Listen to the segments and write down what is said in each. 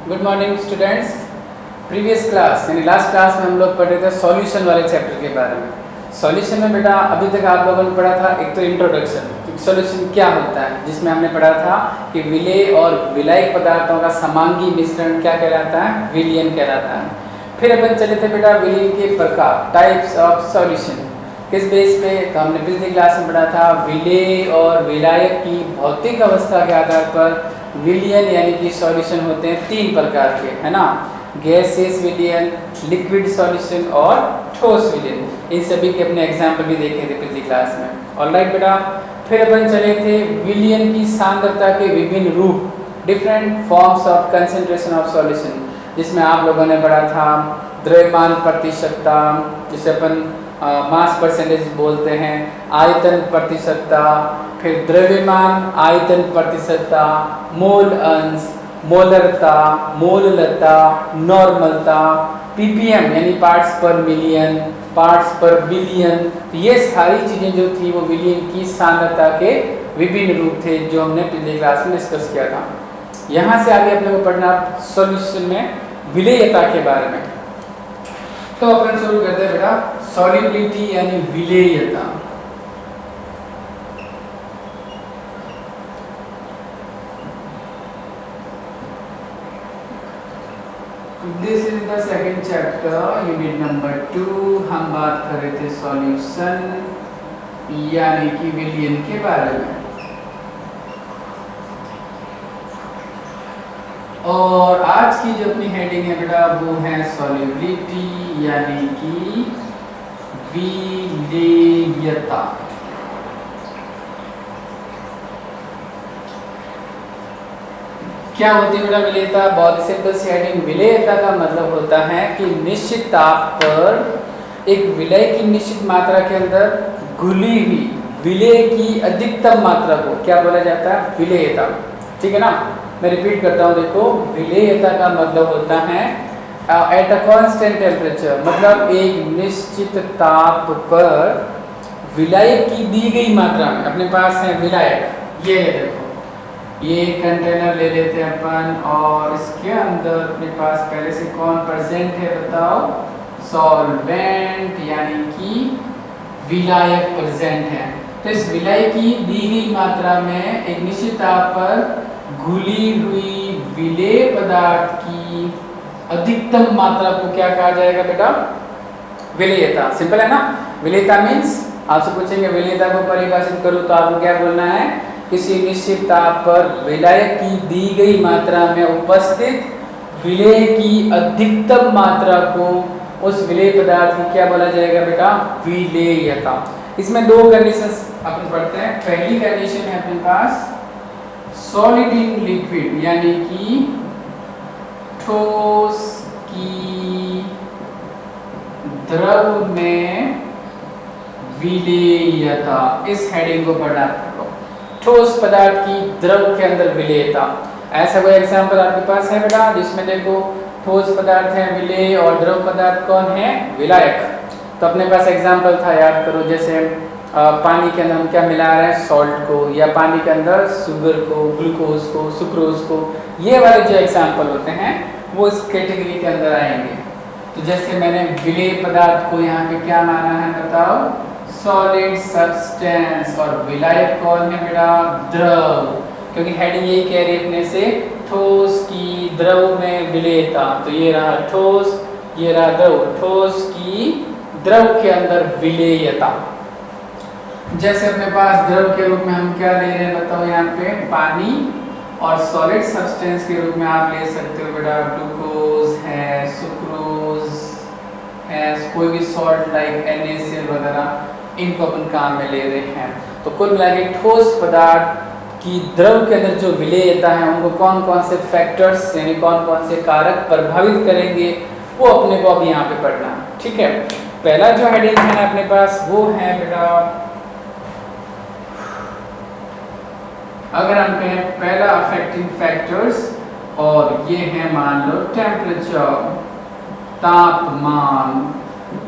Good morning students. Previous class यानी last class में हम लोग पढ़ रहे थे सॉल्यूशन वाले चैप्टर के बारे में। सॉल्यूशन में बेटा अभी तक आप लोगों ने पढ़ा था एक तो इंट्रोडक्शन कि सॉल्यूशन क्या होता है, जिसमें हमने पढ़ा था कि विलेय और विलायक पदार्थों का समांगी मिश्रण क्या कहलाता है, विलयन कहलाता है। फिर अपन चले थे बेटा विलयन के प्रकार, टाइप्स ऑफ सॉल्यूशन। किस बेस पे, तो हमने पिछली क्लास में पढ़ा था विलेय और विलायक की भौतिक अवस्था के आधार पर विलयन यानी कि सॉल्यूशन होते हैं तीन प्रकार के, है ना, गैसियस विलयन, लिक्विड सॉल्यूशन और ठोस विलयन। इन सभी के अपने एग्जाम्पल भी देखे थे पिछली क्लास में। ऑलराइट बेटा, फिर अपन चले थे विलयन की सांद्रता के विभिन्न रूप, different forms of concentration of solution, जिसमें आप लोगों ने पढ़ा था द्रव्यमान प्रतिशतता, जिसे अपन मास परसेंटेज बोलते हैं, आयतन प्रतिशतता, फिर द्रव्यमान आयतन प्रतिशतता, मोल अंश, मोलरता, मोललता, नॉर्मलता, पीपीएम यानी पार्ट्स पर मिलियन, पार्ट्स पर बिलियन। तो ये सारी चीज़ें जो थी वो विलयन की सांद्रता के विभिन्न रूप थे जो हमने पिछले क्लास में डिस्कस किया था। यहाँ से आगे अपने को पढ़ना सॉल्यूशन में विलेयता के बारे में। तो अपन शुरू करते हैं बेटा सॉल्युबिलिटी यानी विलेयता। This is the second chapter, unit number 2। हम बात कर रहे थे सॉल्यूशन यानी कि विलयन के बारे में। और आज की जो अपनी हेडिंग है बेटा वो है सॉल्युबिलिटी यानी कि विलेयता। क्या होती है बेटा विलेयता? बहुत सिंपल सी हेडिंग। विलेयता का मतलब होता है कि निश्चित ताप पर एक विलेय की निश्चित मात्रा के अंदर घुली हुई विलेय की अधिकतम मात्रा को क्या बोला जाता है? विलेयता। ठीक है ना, मैं रिपीट करता हूँ, देखो विलेयता का मतलब होता है एट अ कांस्टेंट टेम्परेचर, मतलब एक निश्चित ताप पर विलायक की दी गई मात्रा में, अपने पास है विलायक, ये है देखो, ये कंटेनर ले लेते हैं अपन और इसके अंदर अपने पास पहले से कौन प्रेजेंट है बताओ? सॉल्वेंट यानी कि विलायक प्रेजेंट है। तो इस विलायक की दी गई मात्रा में एक निश्चित ताप पर घुली हुई विलेय पदार्थ की अधिकतम मात्रा को क्या कहा जाएगा बेटा? विलेयता। सिंपल है ना। विलेयता मीन्स आपसे पूछेंगे विलेयता को परिभाषित करो तो आपको क्या बोलना है? किसी निश्चित ताप पर विलायक की दी गई मात्रा में उपस्थित विलेय की अधिकतम मात्रा को उस विलेय पदार्थ की क्या बोला जाएगा बेटा? विलेयता। इसमें दो कंडीशंस अपन पढ़ते हैं। पहली कंडीशन है अपने पास सॉलिड इन लिक्विड यानी कि ठोस की द्रव में विलेयता। इस हेडिंग को पढ़ना पड़ेगा, ठोस पदार्थ की द्रव के अंदर विलेयता। ऐसा कोई एग्जांपल आपके पास है बेटा जिसमें देखो ठोस पदार्थ है विलेय और द्रव पदार्थ कौन है? विलायक। तो अपने पास एग्जांपल था, याद करो, जैसे पानी के अंदर हम क्या मिला रहे हैं? सॉल्ट को, या पानी के अंदर शुगर को, ग्लूकोज को, सुक्रोज को। ये वाले जो एग्जाम्पल होते हैं वो इस कैटेगरी के अंदर आएंगे। तो जैसे मैंने विलेय पदार्थ को यहाँ पे क्या माना है बताओ? Solid substance. और विलायक कौन है बेटा? द्रव, क्योंकि हेडिंग यही कह रही है अपने से ठोस की द्रव में विलेयता। तो ये रहा ठोस, ये रहा द्रव, ठोस की द्रव के अंदर विलेयता। जैसे अपने पास द्रव के रूप में हम क्या ले रहे हैं बताओ? यहाँ पे पानी, और सॉलिड सब्सटेंस के रूप में आप ले सकते हो बेटा ग्लूकोज है, सुक्रोज है, कोई भी सॉल्ट लाइक NaCl वगैरह, इनको अपन काम में ले रहे हैं। तो कुल मिला के ठोस पदार्थ की द्रव के अंदर जो विलेयता है उनको कौन कौन से फैक्टर्स यानी कौन कौन से कारक प्रभावित करेंगे वो अपने को अब यहाँ पे पढ़ना है। ठीक है, पहला जो हेडिंग है ना अपने पास वो है बेटा, अगर हम कहें पहला अफेक्टिंग फैक्टर्स, और ये है मान लो टेम्परेचर, तापमान,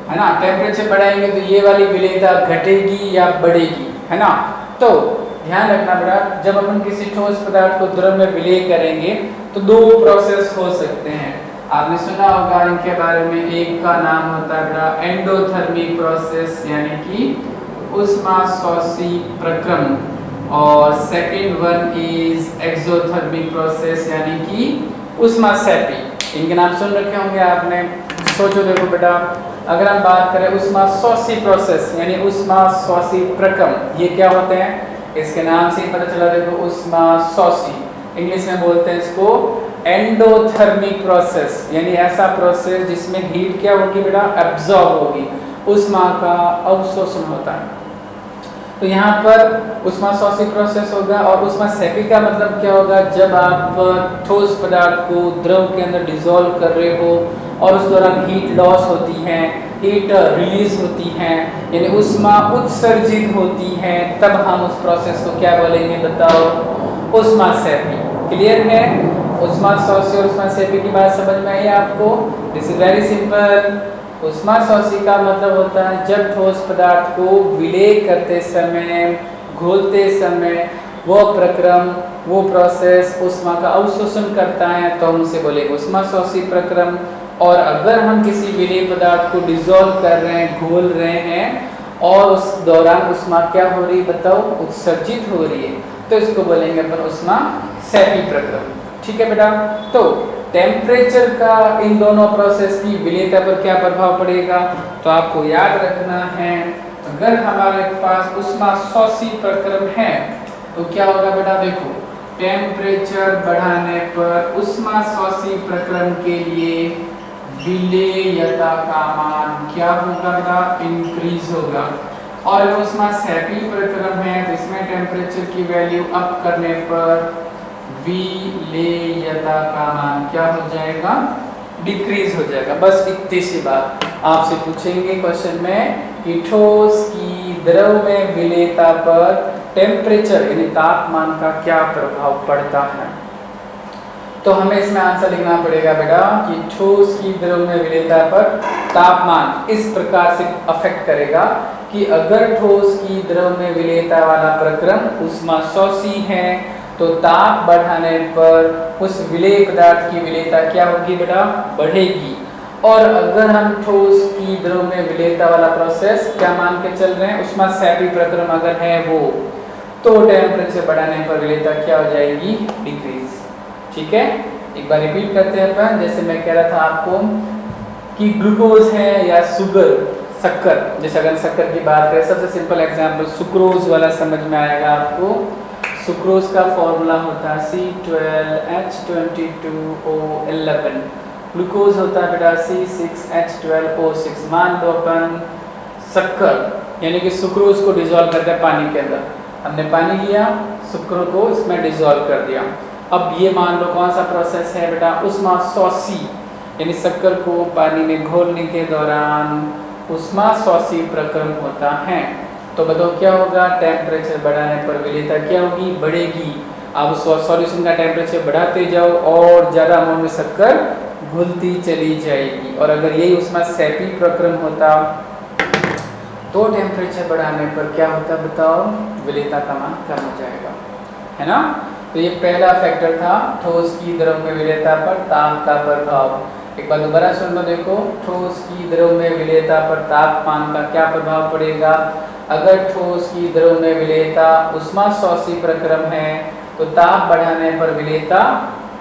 है ना। टेम्परेचर बढ़ाएंगे तो ये वाली विलेयता घटेगी या बढ़ेगी, है ना। तो ध्यान रखना बेटा, जब अपन किसी ठोस पदार्थ को द्रव में विलय करेंगे तो दो प्रोसेस हो सकते हैं। आपने सुना होगा इनके बारे में, एक का नाम होता है बेटा एंडोथर्मिक प्रोसेस यानी कि ऊष्माशोषी प्रक्रम, और second one is exothermic process यानी कि ऊष्माक्षेपी। इनके नाम सुन रखे होंगे आपने। सोचो देखो बेटा, अगर हम बात करें ऊष्माशोषी प्रोसेस यानी ऊष्माशोषी प्रक्रम, ये क्या होते हैं? इसके नाम से ही पता चला देखो, ऊष्माशोषी। इंग्लिश में बोलते हैं इसको एंडोथर्मिक प्रोसेस, यानी ऐसा प्रोसेस जिसमें हीट क्या होगी बेटा? एब्जॉर्ब होगी, ऊष्मा का अवशोषण होता है। तो यहाँ पर ऊष्माशोषी प्रोसेस होगा। और ऊष्माक्षेपी का मतलब क्या होगा? जब आप ठोस पदार्थ को द्रव के अंदर डिसॉल्व कर रहे हो और उस दौरान हीट लॉस होती है, हीट रिलीज होती है, यानी ऊष्मा उत्सर्जित होती है, तब हम उस प्रोसेस को क्या बोलेंगे बताओ? ऊष्माक्षेपी। क्लियर है? ऊष्माशोषी और ऊष्माक्षेपी की बात समझ में आई आपको? This is very simple. ऊष्माशोषी का मतलब होता है जब ठोस पदार्थ को विलय करते समय, घोलते समय वो प्रक्रम, वो प्रोसेस ऊष्मा का अवशोषण करता है, तो हम उसे बोलेंगे ऊष्माशोषी प्रक्रम। और अगर हम किसी विलय पदार्थ को डिसॉल्व कर रहे हैं, घोल रहे हैं, और उस दौरान ऊष्मा क्या हो रही बताओ? उत्सर्जित हो रही है, तो इसको बोलेंगे अपन ऊष्माक्षेपी प्रक्रम। ठीक है बेटा? तो टेम्परेचर का इन दोनों प्रोसेस की विलयता पर क्या प्रभाव पड़ेगा? तो आपको याद रखना है, अगर हमारे पास ऊष्माशोषी प्रक्रम है तो क्या होगा बेटा? देखो, टेम्परेचर बढ़ाने पर ऊष्माशोषी प्रक्रम के लिए विलेयता का मान क्या होगा बेटा? इंक्रीज होगा। और अगर ऊष्माक्षेपी प्रक्रम है तो इसमें टेम्परेचर की वैल्यू अप करने पर विलेयता का मान क्या हो जाएगा? डिक्रीज हो जाएगा। बस इतनी सी बात आपसे पूछेंगे क्वेश्चन में कि ठोस की द्रव में विलेयता पर टेम्परेचर यानी तापमान का क्या प्रभाव पड़ता है। तो हमें इसमें आंसर लिखना पड़ेगा बेटा कि ठोस की द्रव में विलेयता पर तापमान इस प्रकार से अफेक्ट करेगा कि अगर ठोस की द्रव में विलेयता वाला प्रक्रम ऊष्माशोषी है तो ताप बढ़ाने पर उस विलेय पदार्थ की विलेयता क्या होगी बेटा? बढ़ेगी। और अगर हम ठोस की द्रव में विलेयता वाला प्रोसेस क्या मान के चल रहे हैं? ऊष्माक्षेपी प्रक्रम अगर है वो, तो टेम्परेचर बढ़ाने पर विलेयता क्या हो जाएगी? डिक्रीज। ठीक है, एक बार रिपीट करते हैं अपन। जैसे मैं कह रहा था आपको कि ग्लूकोज है या शुगर, शक्कर, जैसे अगर शक्कर की बात करें, सबसे सिंपल एग्जांपल सुक्रोज वाला समझ में आएगा आपको। सुक्रोज का फॉर्मूला होता है C12H22O11, ग्लूकोज होता है बेटा C6H12O6। मान लो अपन शक्कर यानी कि सुक्रोज को डिसॉल्व करते हैं पानी के अंदर, हमने पानी लिया, शुक्र को इसमें डिसॉल्व कर दिया। अब ये मान लो कौन सा प्रोसेस है बेटा? ऊष्माशोषी, यानी शक्कर को पानी में घोलने के दौरान ऊष्माशोषी प्रक्रम होता है। तो बताओ क्या होगा? टेम्परेचर बढ़ाने पर विलेयता क्या होगी? बढ़ेगी। अब सॉल्यूशन का टेम्परेचर बढ़ाते जाओ और ज़्यादा अमाउंट में शक्कर घुलती चली जाएगी। और अगर यही ऊष्माक्षेपी प्रक्रम होता तो टेम्परेचर बढ़ाने पर क्या होता बताओ? विलेयता का मान कम हो जाएगा, है ना? तो ये पहला फैक्टर था ठोस की द्रव में विलेयता पर ताप का प्रभाव। एक बार दोबारा सुन लो, देखो, ठोस की द्रव में विलेयता पर तापमान का क्या प्रभाव पड़ेगा? अगर ठोस की द्रव में विलेयता ऊष्माशोषी प्रक्रम है तो ताप बढ़ाने पर विलेयता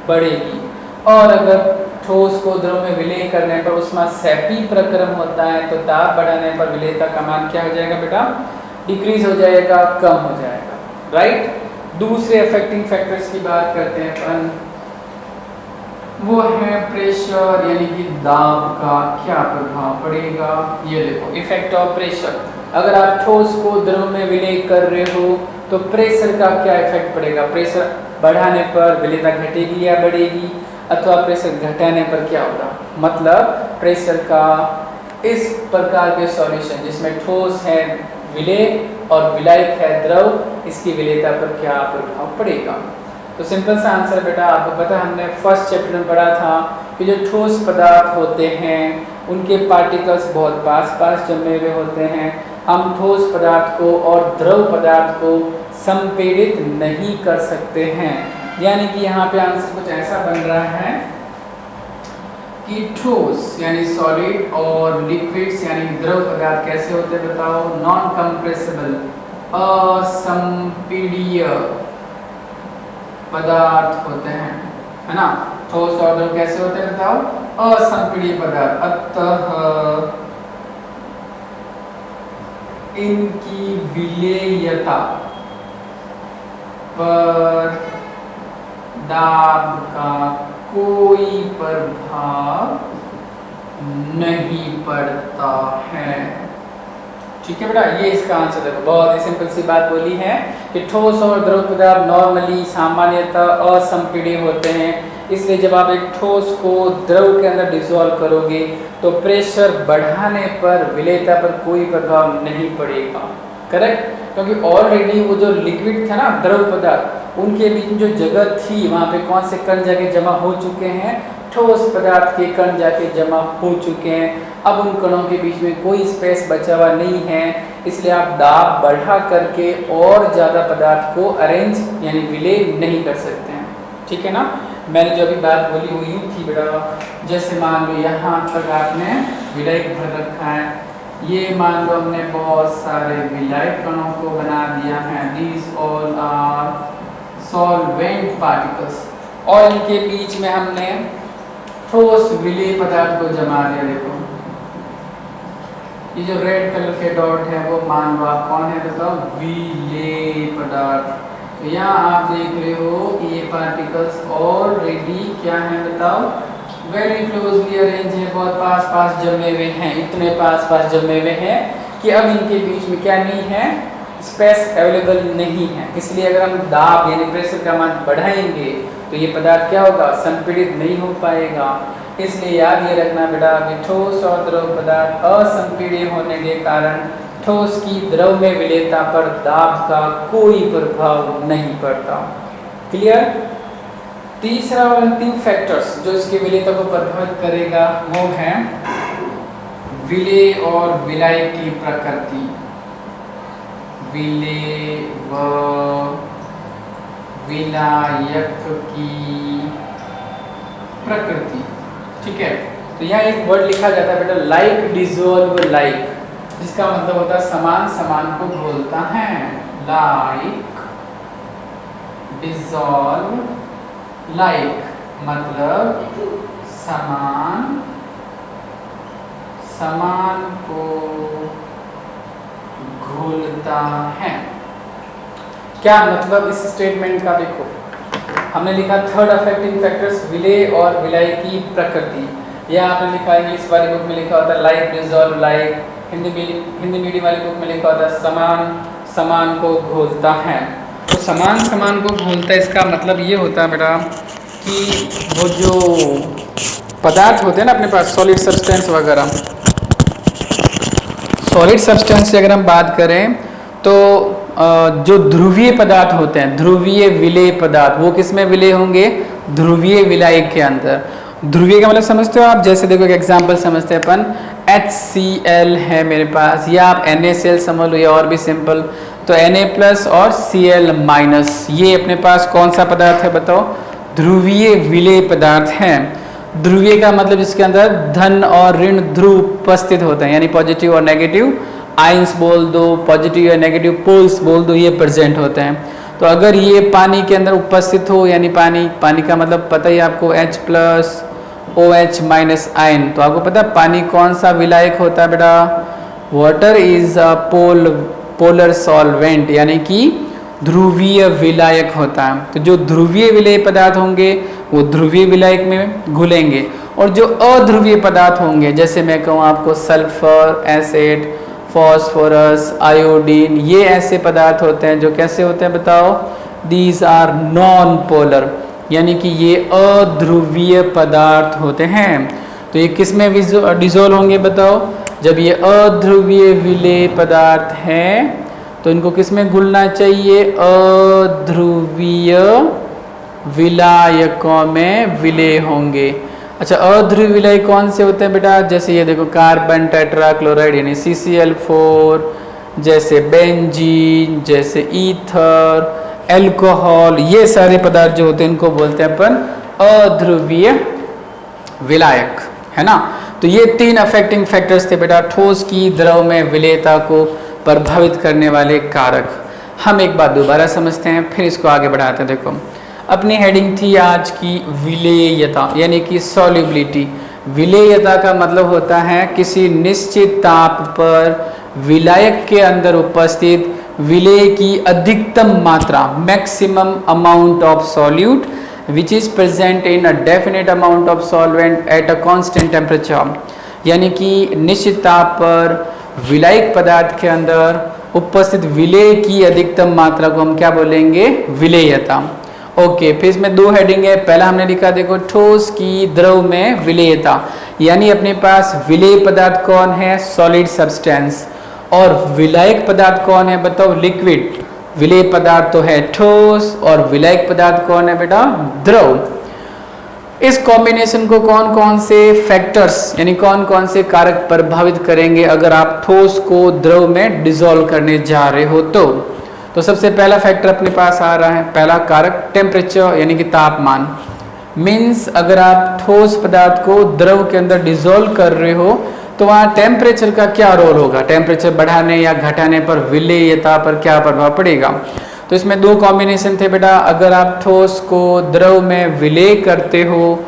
बढ़ेगी। और अगर ठोस को द्रव में विलय करने पर ऊष्माक्षेपी प्रक्रम होता है तो ताप बढ़ाने पर विलेयता का मान क्या हो जाएगा बेटा? डिक्रीज हो जाएगा, कम हो जाएगा। राइट? दूसरे अफेक्टिंग फैक्टर्स की बात करते हैं अपन, वो है प्रेशर यानी कि दाब का क्या प्रभाव पड़ेगा। ये देखो, इफेक्ट ऑफ प्रेशर। अगर आप ठोस को द्रव में विलय कर रहे हो तो प्रेशर का क्या इफेक्ट पड़ेगा? प्रेशर बढ़ाने पर विलेयता घटेगी या बढ़ेगी, अथवा प्रेशर घटाने पर क्या होगा? मतलब प्रेशर का इस प्रकार के सॉल्यूशन जिसमें ठोस है विलय और विलायक है द्रव, इसकी विलेयता पर क्या प्रभाव पड़ेगा? तो सिंपल सा आंसर बेटा आपको पता, हमने फर्स्ट चैप्टर में पढ़ा था कि जो ठोस पदार्थ होते हैं उनके पार्टिकल्स बहुत पास पास जमे हुए होते हैं। हम ठोस पदार्थ को और द्रव पदार्थ को संपीड़ित नहीं कर सकते हैं। यानी कि यहाँ पे आंसर कुछ ऐसा बन रहा है कि ठोस यानी सॉलिड और लिक्विड्स यानी द्रव पदार्थ कैसे होते हैं बताओ, नॉन कंप्रेसिबल असंपीड्य पदार्थ होते हैं, है ना। ठोस और द्रव कैसे होते हैं बताओ, असंपीड्य पदार्थ। अतः इनकी विलेयता पर दाब का कोई प्रभाव नहीं पड़ता है। ठीक है बेटा, ये इसका आंसर देखो, बहुत ही सिंपल सी बात बोली है कि ठोस और द्रव पदार्थ नॉर्मली सामान्यतः असंपीड्य होते हैं, इसलिए जब आप एक ठोस को द्रव के अंदर डिसॉल्व करोगे तो प्रेशर बढ़ाने पर विलेयता पर कोई प्रभाव नहीं पड़ेगा। करेक्ट, क्योंकि ऑलरेडी वो जो लिक्विड था ना द्रव पदार्थ, उनके बीच में जो जगह थी वहाँ पे कौन से कण जाके जमा हो चुके हैं, ठोस पदार्थ के कण जाके जमा हो चुके हैं। अब उन कणों के बीच में कोई स्पेस बचा हुआ नहीं है, इसलिए आप दाब बढ़ा करके और ज़्यादा पदार्थ को अरेंज यानी विलय नहीं कर सकते हैं। ठीक है ना, मैंने जो अभी बात बोली वो यूँ थी बेटा, जैसे मान लो यहाँ तक आपने विलायक भर रखा है, ये मान लो हमने बहुत सारे विलायक कणों को बना दिया है, these all are solvent particles, और इनके बीच में हमने ठोस विलेय पदार्थ को जमा दिया। देखो ये जो रेड कलर के डॉट है वो मान लो आप कौन है बताओ, विलेय पदार्थ। तो यहाँ आप देख रहे हो कि ये पार्टिकल्स ऑलरेडी क्या है बताओ, वेरी क्लोजली अरेंज है, बहुत पास पास जमे हुए हैं, इतने पास पास जमे हुए हैं कि अब इनके बीच में क्या नहीं है, स्पेस अवेलेबल नहीं है। इसलिए अगर हम दाब यानी प्रेशर का मान बढ़ाएंगे तो ये पदार्थ क्या होगा, संपीड़ित नहीं हो पाएगा। इसलिए याद ये रखना बेटा कि ठोस और द्रव पदार्थ असंपीड्य होने के कारण ठोस की द्रव में विलेयता पर दाब का कोई प्रभाव नहीं पड़ता। क्लियर। तीसरा और अंतिम फैक्टर्स जो इसके विलेयता को प्रभावित करेगा वो है विलेय और विलायक की प्रकृति। विलेय व विलायक की प्रकृति। ठीक है, तो यहाँ एक वर्ड लिखा जाता है बेटा, लाइक डिसॉल्व लाइक, जिसका मतलब होता है समान समान को घोलता है। लाइक डिसॉल्व लाइक मतलब समान समान को घोलता है। क्या मतलब इस स्टेटमेंट का, देखो हमने लिखा थर्ड अफेक्टिंग फैक्टर्स विलेय और विलाय की प्रकृति, यह आपने लिखा है इंग्लिश वाली बुक में लिखा होता है like dissolve like, Hindi medium वाली बुक में लिखा होता है समान समान को घोलता है। तो समान समान को घोलता है, इसका मतलब ये होता है बेटा कि वो जो पदार्थ होते हैं ना अपने पास, सॉलिड सब्सटेंस वगैरह, सॉलिड सब्सटेंस से अगर हम बात करें तो जो ध्रुवीय पदार्थ होते हैं, ध्रुवीय विलेय पदार्थ, वो किस में विलेय होंगे, ध्रुवीय विलायक के अंदर। ध्रुवीय का मतलब समझते हो आप, जैसे देखो एक एग्जांपल समझते हैं अपन, HCl है मेरे पास, या आप NaCl समझ लो, या और भी सिंपल, तो Na+ और Cl-, ये अपने पास कौन सा पदार्थ है बताओ, ध्रुवीय विलेय पदार्थ है। ध्रुवीय का मतलब इसके अंदर धन और ऋण ध्रुव उपस्थित होते हैं, यानी पॉजिटिव और नेगेटिव आयंस बोल दो, पॉजिटिव या नेगेटिव पोल्स बोल दो, ये प्रेजेंट होते हैं। तो अगर ये पानी के अंदर उपस्थित हो, यानी पानी का मतलब पता ही आपको H+ OH- आयन, तो आपको पता है पानी कौन सा विलायक होता है बेटा, water is a polar solvent, यानी कि ध्रुवीय विलायक होता है। तो जो ध्रुवीय विलेय पदार्थ होंगे वो ध्रुवीय विलायक में घुलेंगे, और जो अध्रुवीय पदार्थ होंगे, जैसे मैं कहूँ आपको सल्फर, एसिड, फॉस्फोरस, आयोडीन, ये ऐसे पदार्थ होते हैं जो कैसे होते हैं बताओ, दीज आर नॉन पोलर, यानी कि ये अध्रुवीय पदार्थ होते हैं। तो ये किस में डिसॉल्व होंगे बताओ, जब ये अध्रुवीय विलेय पदार्थ हैं तो इनको किस में घुलना चाहिए, अध्रुवीय विलायकों में विलेय होंगे। अच्छा, अध्रुवीय विलायक कौन से होते हैं बेटा, जैसे ये देखो कार्बन टेट्राक्लोराइड यानी CCl4, जैसे बेंजीन, जैसे ईथर, एल्कोहल, ये सारे पदार्थ जो होते हैं इनको बोलते हैं अपन अध्रुवीय विलायक, है ना। तो ये 3 अफेक्टिंग फैक्टर्स थे बेटा ठोस की द्रव में विलेयता को प्रभावित करने वाले कारक। हम एक बात दोबारा समझते हैं फिर इसको आगे बढ़ाते हैं। देखो अपनी हेडिंग थी आज की विलेयता यानी कि सॉल्युबिलिटी। विलेयता का मतलब होता है किसी निश्चित ताप पर विलायक के अंदर उपस्थित विलेय की अधिकतम मात्रा, maximum amount of solute which is present in a definite amount of solvent at a constant temperature, यानी कि निश्चित ताप पर विलायक पदार्थ के अंदर उपस्थित विलेय की अधिकतम मात्रा को हम क्या बोलेंगे, विलेयता। ओके, फिर इसमें 2 हेडिंग है। पहला हमने लिखा देखो ठोस की द्रव में विलेयता, यानी अपने पास विलेय पदार्थ कौन है, सॉलिड सब्सटेंस, और विलायक पदार्थ कौन है बताओ, लिक्विड। विलेय पदार्थ तो है ठोस और विलायक पदार्थ कौन है बेटा, द्रव। इस कॉम्बिनेशन को कौन कौन से फैक्टर्स यानी कौन कौन से कारक प्रभावित करेंगे अगर आप ठोस को द्रव में डिसॉल्व करने जा रहे हो तो सबसे पहला फैक्टर अपने पास आ रहा है, पहला कारक टेम्परेचर यानी कि तापमान। मीन्स अगर आप ठोस पदार्थ को द्रव के अंदर डिसॉल्व कर रहे हो तो वहाँ टेम्परेचर का क्या रोल होगा, टेम्परेचर बढ़ाने या घटाने पर विलेयता पर क्या प्रभाव पड़ेगा। तो इसमें 2 कॉम्बिनेशन थे बेटा। अगर आप ठोस को द्रव में विलेय करते हो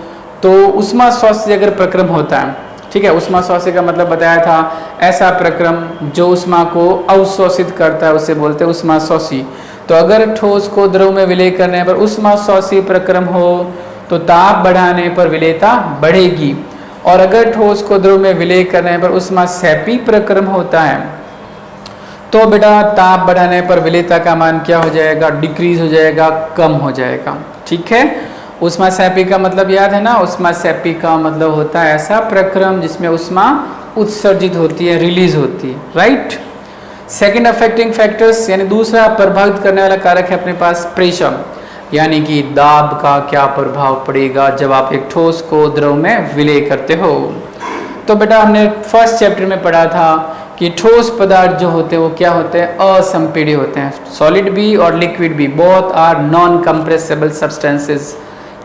तो उष्मा शोषी अगर प्रक्रम होता है, ठीक है, उष्मा शोषी का मतलब बताया था ऐसा प्रक्रम जो उष्मा को अवशोषित करता है उसे बोलते हैं उष्मा शोषी। तो अगर ठोस को द्रव में विलेय करने पर उष्मा शोषी प्रक्रम हो तो ताप बढ़ाने पर विलेयता बढ़ेगी, और अगर ठोस को द्रव में विलेय करने पर उष्मा क्षैपी प्रक्रम होता है तो बेटा ताप बढ़ाने पर विलेयता का मान क्या हो जाएगा, डिक्रीज हो जाएगा, कम हो जाएगा। ठीक है, उष्मा क्षैपी का मतलब याद है ना, उष्मा क्षैपी का मतलब होता है ऐसा प्रक्रम जिसमें उष्मा उत्सर्जित होती है, रिलीज होती है, राइट। सेकेंड अफेक्टिंग फैक्टर्स यानी दूसरा प्रभावित करने वाला कारक है अपने पास प्रेशर, यानी कि दाब का क्या प्रभाव पड़ेगा जब आप एक ठोस को द्रव में विलेय करते हो। तो बेटा हमने फर्स्ट चैप्टर में पढ़ा था कि ठोस पदार्थ जो होते हैं वो क्या होते हैं, असंपीड्य होते हैं। सॉलिड भी और लिक्विड भी, both are non compressible substances.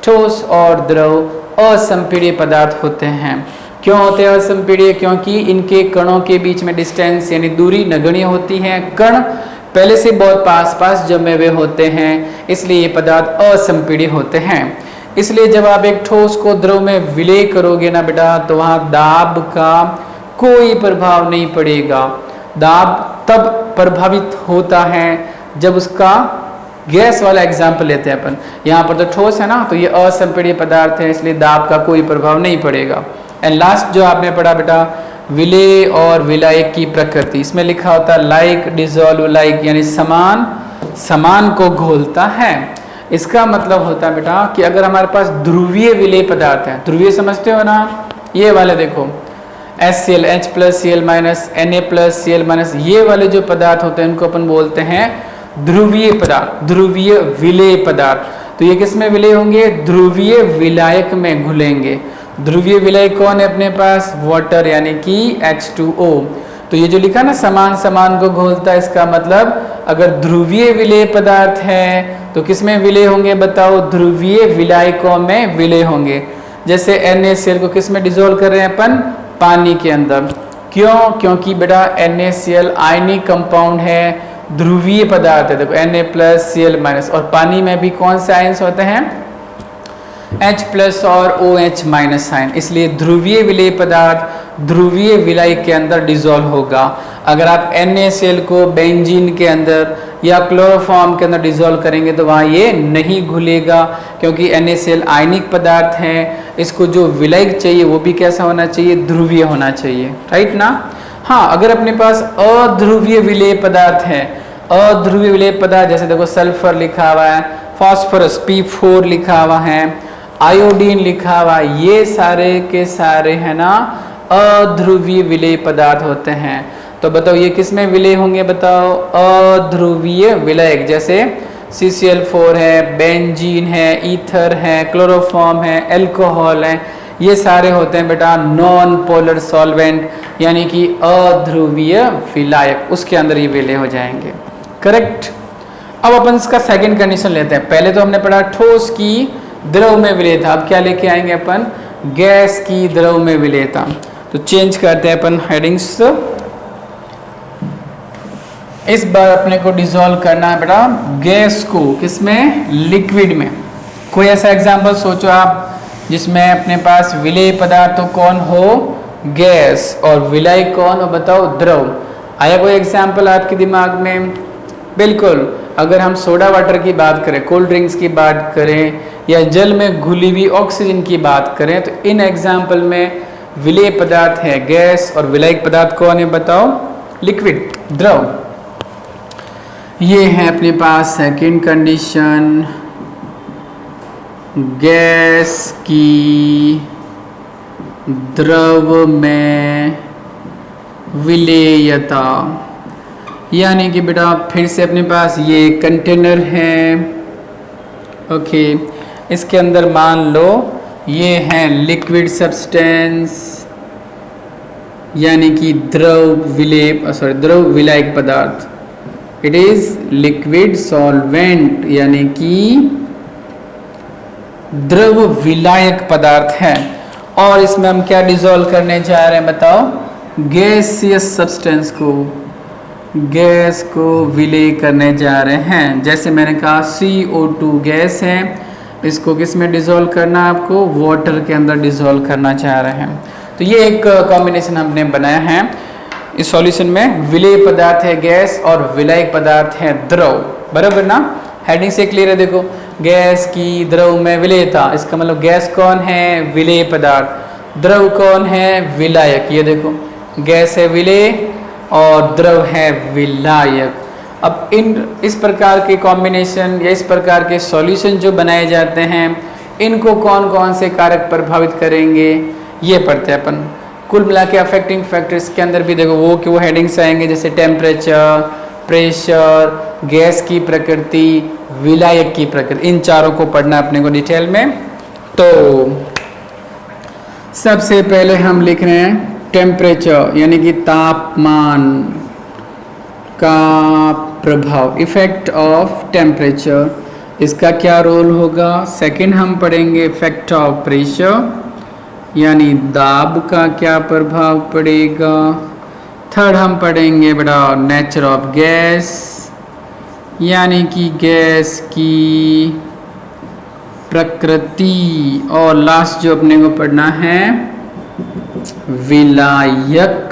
ठोस और द्रव असंपीड्य पदार्थ होते हैं। क्यों होते हैं असंपीड्य, क्योंकि इनके कणों के बीच में डिस्टेंस यानी दूरी नगण्य होती है। कण पहले से बहुत पास पास जमे हुए होते हैं, इसलिए ये पदार्थ असंपीड्य होते हैं। इसलिए जब आप एक ठोस को द्रव में विलेय करोगे ना बेटा तो वहाँ दाब का कोई प्रभाव नहीं पड़ेगा। दाब तब प्रभावित होता है जब उसका गैस वाला एग्जाम्पल लेते हैं अपन। यहाँ पर तो ठोस है ना, तो ये असंपीड्य पदार्थ है, इसलिए दाब का कोई प्रभाव नहीं पड़ेगा। एंड लास्ट जो आपने पढ़ा बेटा विलेय और विलायक की प्रकृति, इसमें लिखा होता है लाइक डिसॉल्व लाइक, यानी समान समान को घोलता है। इसका मतलब होता है बेटा कि अगर हमारे पास ध्रुवीय विलेय पदार्थ है, ध्रुवीय समझते हो ना, ये वाले देखो HCl H plus Cl minus Na plus Cl minus, ये वाले जो पदार्थ होते हैं उनको अपन बोलते हैं ध्रुवीय पदार्थ, ध्रुवीय विलेय पदार्थ। तो ये किस में विलेय होंगे, ध्रुवीय विलायक में घुलेंगे। ध्रुवीय विलय कौन है अपने पास, वाटर यानी कि H2O। तो ये जो लिखा ना समान समान को घोलता है, इसका मतलब अगर ध्रुवीय विलेय पदार्थ है तो किस में विलय होंगे बताओ, ध्रुवीय विलायकों में विलय होंगे। जैसे NaCl को किस में डिसॉल्व कर रहे हैं अपन, पानी के अंदर। क्यों, क्योंकि बेटा NaCl आयनिक कंपाउंड है, ध्रुवीय पदार्थ है। देखो Na प्लस Cl माइनस, और पानी में भी कौन से आयन्स होते हैं, H प्लस और OH माइनस आयन, इसलिए ध्रुवीय विलेय पदार्थ ध्रुवीय विलय के अंदर डिसॉल्व होगा। अगर आप NaCl को बेंजीन के अंदर या क्लोरोफॉर्म के अंदर डिसॉल्व करेंगे तो वहाँ ये नहीं घुलेगा, क्योंकि NaCl आयनिक पदार्थ है। इसको जो विलय चाहिए वो भी कैसा होना चाहिए, ध्रुवीय होना चाहिए, राइट ना। हाँ, अगर अपने पास अध्रुवीय विलेय पदार्थ है, अध्रुवीय विलेय पदार्थ जैसे देखो सल्फर लिखा हुआ है, फास्फोरस P4 लिखा हुआ है, आयोडीन लिखा हुआ, ये सारे के सारे है ना अध्रुवीय विलेय पदार्थ होते हैं। तो बताओ ये किस में विलय होंगे बताओ, अध्रुवीय विलयक। जैसे CCl4 है, बेंजीन है, ईथर है, क्लोरोफॉर्म है, एल्कोहल है, ये सारे होते हैं बेटा नॉन पोलर सॉल्वेंट, यानी कि अध्रुवीय विलायक, उसके अंदर ये विलय हो जाएंगे। करेक्ट। अब अपन इसका सेकंड कंडीशन लेते हैं। पहले तो हमने पढ़ा ठोस की द्रव में विलयता, अब क्या लेके आएंगे अपन, गैस की द्रव में विलयता। तो चेंज करते हैं अपन हेडिंग्स। इस बार अपने को डिसॉल्व करना है बेटा गैस को, किसमें, लिक्विड में। कोई ऐसा एग्जांपल सोचो आप जिसमें अपने पास विलेय पदार्थ तो कौन हो, गैस, और विलय कौन हो, बताओ, द्रव। आया कोई एग्जांपल आपके दिमाग में? बिल्कुल। अगर हम सोडा वाटर की बात करें, कोल्ड ड्रिंक्स की बात करें, या जल में घुली हुई ऑक्सीजन की बात करें, तो इन एग्जाम्पल में विलेय पदार्थ है गैस और विलायक पदार्थ कौन है, बताओ, लिक्विड, द्रव। ये है अपने पास सेकंड कंडीशन, गैस की द्रव में विलेयता। यानी कि बेटा फिर से अपने पास ये कंटेनर है, ओके, इसके अंदर मान लो ये है लिक्विड सब्सटेंस, यानी कि द्रव विलायक पदार्थ। इट इज लिक्विड सॉल्वेंट, यानी कि द्रव विलायक पदार्थ है। और इसमें हम क्या डिसॉल्व करने जा रहे हैं, बताओ, गैसियस सब्सटेंस को, गैस को विलय करने जा रहे हैं। जैसे मैंने कहा CO2 गैस है, इसको किस में डिसॉल्व करना है आपको, वाटर के अंदर डिसॉल्व करना चाह रहे हैं। तो ये एक कॉम्बिनेशन हमने बनाया है इस सॉल्यूशन में। विलेय पदार्थ है गैस और विलायक पदार्थ है द्रव, बराबर ना। हेडिंग से क्लियर है, देखो, गैस की द्रव में विलेयता, इसका मतलब गैस कौन है, विलेय पदार्थ, द्रव कौन है, विलायक। ये देखो, गैस है विलेय और द्रव है विलायक। अब इस प्रकार के कॉम्बिनेशन या इस प्रकार के सॉल्यूशन जो बनाए जाते हैं, इनको कौन कौन से कारक प्रभावित करेंगे, ये पढ़ते हैं अपन। कुल मिला के अफेक्टिंग फैक्टर्स के अंदर भी देखो वो हेडिंग्स आएंगे, जैसे टेम्परेचर, प्रेशर, गैस की प्रकृति, विलायक की प्रकृति। इन चारों को पढ़ना अपने को डिटेल में। तो सबसे पहले हम लिख रहे हैं टेम्परेचर, यानी कि तापमान का प्रभाव, इफेक्ट ऑफ टेम्परेचर, इसका क्या रोल होगा। सेकंड हम पढ़ेंगे इफेक्ट ऑफ प्रेशर, यानी दाब का क्या प्रभाव पड़ेगा। थर्ड हम पढ़ेंगे बेटा नेचर ऑफ गैस, यानी कि गैस की प्रकृति। और लास्ट जो अपने को पढ़ना है विलायक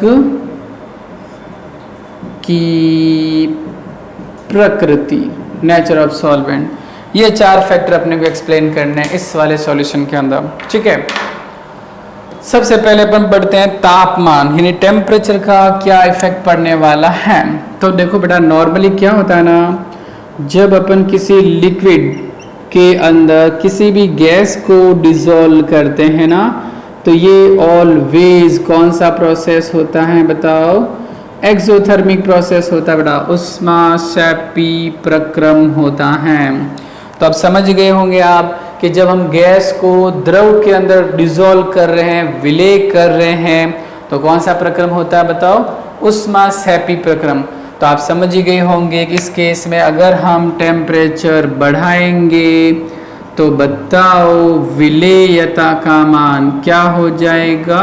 की प्रकृति, नेचर ऑफ सॉल्वेंट। ये चार फैक्टर अपने को एक्सप्लेन करने हैं इस वाले सॉल्यूशन के अंदर, ठीक है। सबसे पहले अपन पढ़ते हैं तापमान, यानी टेम्परेचर का क्या इफेक्ट पड़ने वाला है। तो देखो बेटा, नॉर्मली क्या होता है ना, जब अपन किसी लिक्विड के अंदर किसी भी गैस को डिसॉल्व करते हैं ना, तो ये ऑलवेज कौन सा प्रोसेस होता है, बताओ, एक्सोथर्मिक प्रोसेस होता है बेटा, ऊष्माक्षेपी प्रक्रम होता है। तो अब समझ गए होंगे आप कि जब हम गैस को द्रव के अंदर डिसॉल्व कर रहे हैं, विलय कर रहे हैं, तो कौन सा प्रक्रम होता है, बताओ, ऊष्माक्षेपी प्रक्रम। तो आप समझ ही गए होंगे कि इस केस में अगर हम टेम्परेचर बढ़ाएंगे तो बताओ विलेयता का मान क्या हो जाएगा,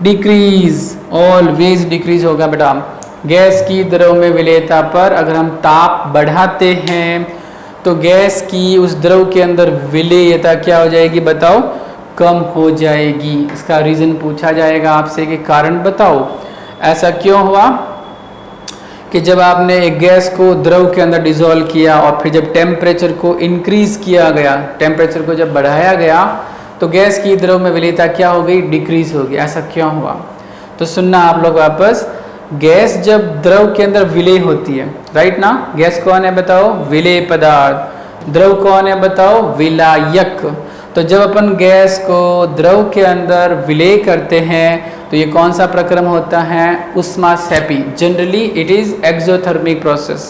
डिक्रीज, ऑलवेज डिक्रीज होगा बेटा। गैस की द्रव में विलेयता पर अगर हम ताप बढ़ाते हैं तो गैस की उस द्रव के अंदर विलेयता क्या हो जाएगी, बताओ, कम हो जाएगी। इसका रीजन पूछा जाएगा आपसे कि कारण बताओ ऐसा क्यों हुआ कि जब आपने एक गैस को द्रव के अंदर डिसॉल्व किया और फिर जब टेम्परेचर को इंक्रीज किया गया, टेम्परेचर को जब बढ़ाया गया, तो गैस की द्रव में विलेयता क्या हो गई, डिक्रीज हो गई। ऐसा क्यों हुआ, तो सुनना आप लोग वापस। गैस जब द्रव के अंदर विलय होती है, राइट ना, गैस कौन है बताओ, विलेय पदार्थ, द्रव कौन है बताओ, विलायक। तो जब अपन गैस को द्रव के अंदर विलय करते हैं तो ये कौन सा प्रक्रम होता है, ऊष्माक्षेपी। Generally it is exothermic process,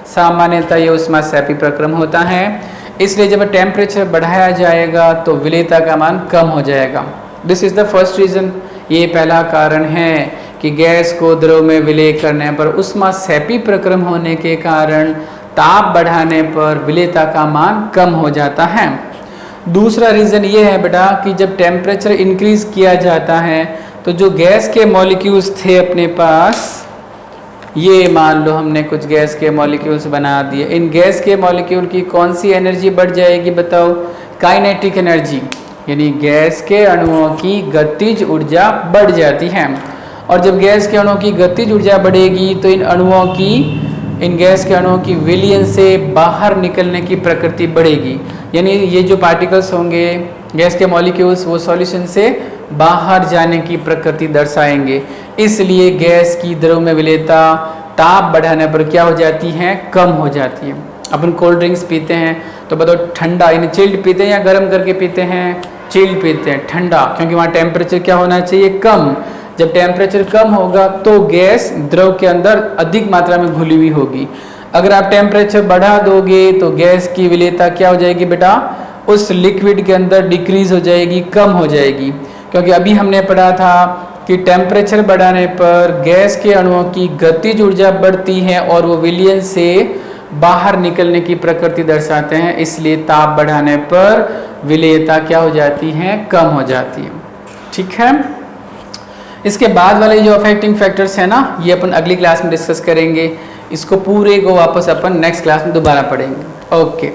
सामान्यतः ये ऊष्माक्षेपी प्रक्रम होता है। इसलिए जब टेम्परेचर बढ़ाया जाएगा तो विलेयता का मान कम हो जाएगा। This is the first reason, ये पहला कारण है कि गैस को द्रव में विलय करने पर ऊष्माक्षेपी प्रक्रम होने के कारण ताप बढ़ाने पर विलेयता का मान कम हो जाता है। दूसरा रीज़न ये है बेटा कि जब टेम्परेचर इंक्रीज किया जाता है तो जो गैस के मॉलिक्यूल्स थे अपने पास, ये मान लो हमने कुछ गैस के मॉलिक्यूल्स बना दिए, इन गैस के मॉलिक्यूल की कौन सी एनर्जी बढ़ जाएगी बताओ? काइनेटिक एनर्जी, यानी गैस के अणुओं की गतिज ऊर्जा बढ़ जाती है। और जब गैस के अणुओं की गतिज ऊर्जा बढ़ेगी तो इन गैस के अणुओं की विलयन से बाहर निकलने की प्रकृति बढ़ेगी, यानी ये जो पार्टिकल्स होंगे गैस के मॉलिक्यूल्स वो सॉल्यूशन से बाहर जाने की प्रकृति दर्शाएंगे। इसलिए गैस की द्रव में विलेयता ताप बढ़ाने पर क्या हो जाती है? कम हो जाती है। अपन कोल्ड ड्रिंक्स पीते हैं तो बताओ ठंडा यानी चिल्ड पीते हैं या गर्म करके पीते हैं? चिल्ड पीते हैं, ठंडा, क्योंकि वहाँ टेम्परेचर क्या होना चाहिए? कम। जब टेम्परेचर कम होगा तो गैस द्रव के अंदर अधिक मात्रा में घुली हुई होगी। अगर आप टेम्परेचर बढ़ा दोगे तो गैस की विलेयता क्या हो जाएगी बेटा? उस लिक्विड के अंदर डिक्रीज हो जाएगी, कम हो जाएगी। क्योंकि अभी हमने पढ़ा था कि टेम्परेचर बढ़ाने पर गैस के अणुओं की गतिज ऊर्जा बढ़ती है और वो विलयन से बाहर निकलने की प्रकृति दर्शाते हैं, इसलिए ताप बढ़ाने पर विलेयता क्या हो जाती है? कम हो जाती है। ठीक है, इसके बाद वाले जो अफेक्टिंग फैक्टर्स हैं ना, ये अपन अगली क्लास में डिस्कस करेंगे। इसको पूरे को वापस अपन नेक्स्ट क्लास में दोबारा पढ़ेंगे। ओके।